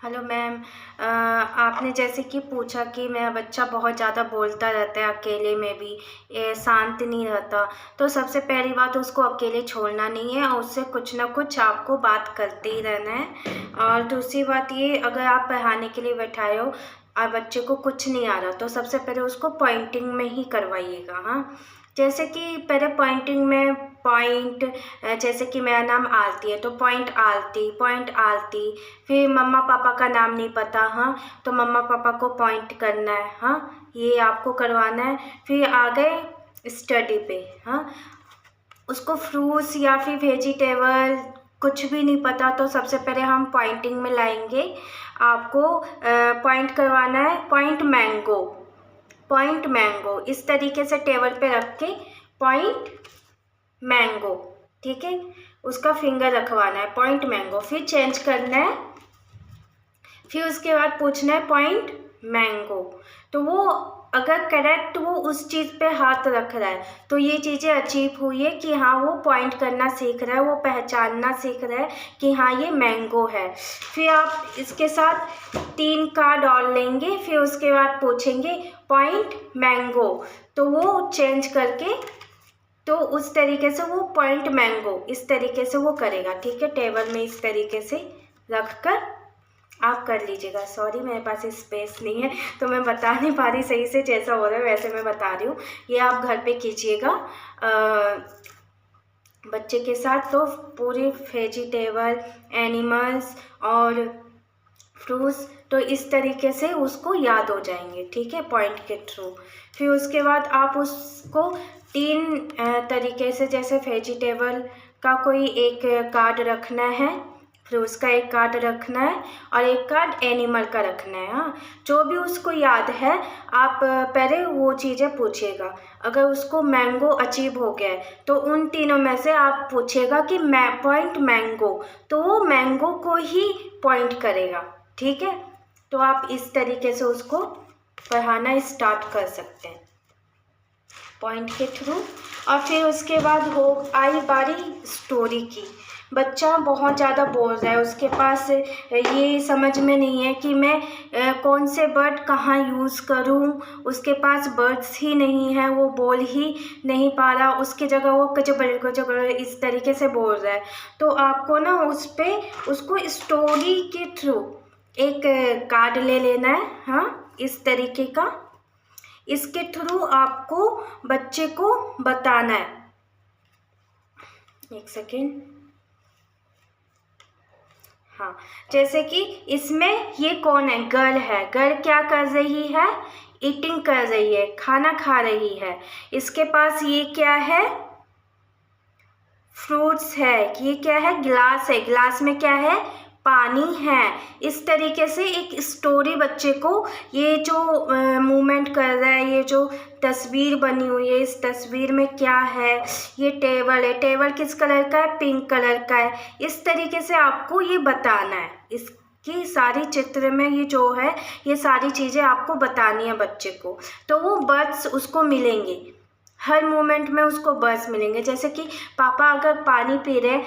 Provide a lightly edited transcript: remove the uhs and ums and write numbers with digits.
Hello ma'am. आपने जैसे कि पूछा कि मेरा बच्चा बहुत ज़्यादा बोलता रहता है, अकेले में भी शांत नहीं रहता। तो सबसे पहली बात, उसको अकेले छोड़ना नहीं है और उससे कुछ ना कुछ आपको बात करते ही रहना है। और दूसरी बात ये, अगर आप पढ़ाने के लिए बैठाए हो और बच्चे को कुछ नहीं आ रहा, तो सबसे पहले उसको पॉइंटिंग में ही करवाइएगा। हाँ, जैसे कि पहले पॉइंटिंग में पॉइंट, जैसे कि मेरा नाम आरती है तो पॉइंट आरती, पॉइंट आरती। फिर मम्मा पापा का नाम नहीं पता, हाँ, तो मम्मा पापा को पॉइंट करना है। हाँ, ये आपको करवाना है। फिर आ गए स्टडी पे। हाँ, उसको फ्रूट्स या फिर वेजिटेबल कुछ भी नहीं पता, तो सबसे पहले हम पॉइंटिंग में लाएंगे। आपको पॉइंट करवाना है, पॉइंट मैंगो, पॉइंट मैंगो, इस तरीके से टेबल पे रख के पॉइंट मैंगो, ठीक है, उसका फिंगर रखवाना है, पॉइंट मैंगो। फिर चेंज करना है, फिर उसके बाद पूछना है पॉइंट मैंगो। तो वो अगर करेक्ट वो उस चीज़ पे हाथ रख रहा है तो ये चीज़ें अचीव हुई है कि हाँ वो पॉइंट करना सीख रहा है, वो पहचानना सीख रहा है कि हाँ ये मैंगो है। फिर आप इसके साथ 3 कार्ड और लेंगे, फिर उसके बाद पूछेंगे पॉइंट मैंगो, तो वो चेंज करके, तो उस तरीके से वो पॉइंट मैंगो इस तरीके से वो करेगा। ठीक है, टेबल में इस तरीके से रख कर आप कर लीजिएगा। सॉरी, मेरे पास स्पेस नहीं है तो मैं बता नहीं पा रही सही से, जैसा हो रहा है वैसे मैं बता रही हूँ। ये आप घर पे कीजिएगा बच्चे के साथ, तो पूरे वेजिटेबल, एनिमल्स और फ्रूट्स तो इस तरीके से उसको याद हो जाएंगे। ठीक है, पॉइंट के थ्रू। फिर उसके बाद आप उसको 3 तरीके से, जैसे वेजिटेबल का कोई एक कार्ड रखना है, फ्रूट्स का एक कार्ड रखना है और एक कार्ड एनिमल का रखना है। हाँ, जो भी उसको याद है आप पहले वो चीज़ें पूछिएगा। अगर उसको मैंगो अचीव हो गया है तो उन तीनों में से आप पूछिएगा कि पॉइंट मैंगो, तो वो मैंगो को ही पॉइंट करेगा। ठीक है, तो आप इस तरीके से उसको पढ़ाना स्टार्ट कर सकते हैं पॉइंट के थ्रू। और फिर उसके बाद हो आई बारी स्टोरी की। बच्चा बहुत ज़्यादा बोल रहा है, उसके पास ये समझ में नहीं है कि मैं कौन से वर्ड कहाँ यूज़ करूँ। उसके पास वर्ड्स ही नहीं है, वो बोल ही नहीं पा रहा, उसकी जगह वो कचबड़ इस तरीके से बोल रहा है। तो आपको ना उसको स्टोरी के थ्रू एक कार्ड ले लेना है। हाँ, इस तरीके का, इसके थ्रू आपको बच्चे को बताना है। एक सेकेंड। हाँ, जैसे कि इसमें ये कौन है, गर्ल है। गर्ल क्या कर रही है, ईटिंग कर रही है, खाना खा रही है। इसके पास ये क्या है, फ्रूट्स है। ये क्या है, गिलास है, गिलास में क्या है, पानी है। इस तरीके से एक स्टोरी बच्चे को, ये जो मूवमेंट कर रहा है, ये जो तस्वीर बनी हुई है, इस तस्वीर में क्या है, ये टेबल है, टेबल किस कलर का है, पिंक कलर का है। इस तरीके से आपको ये बताना है। इसकी सारी चित्र में ये जो है, ये सारी चीज़ें आपको बतानी है बच्चे को। तो वो बर्ड्स उसको मिलेंगे, हर मोमेंट में उसको बर्ड्स मिलेंगे। जैसे कि पापा अगर पानी पी रहे हैं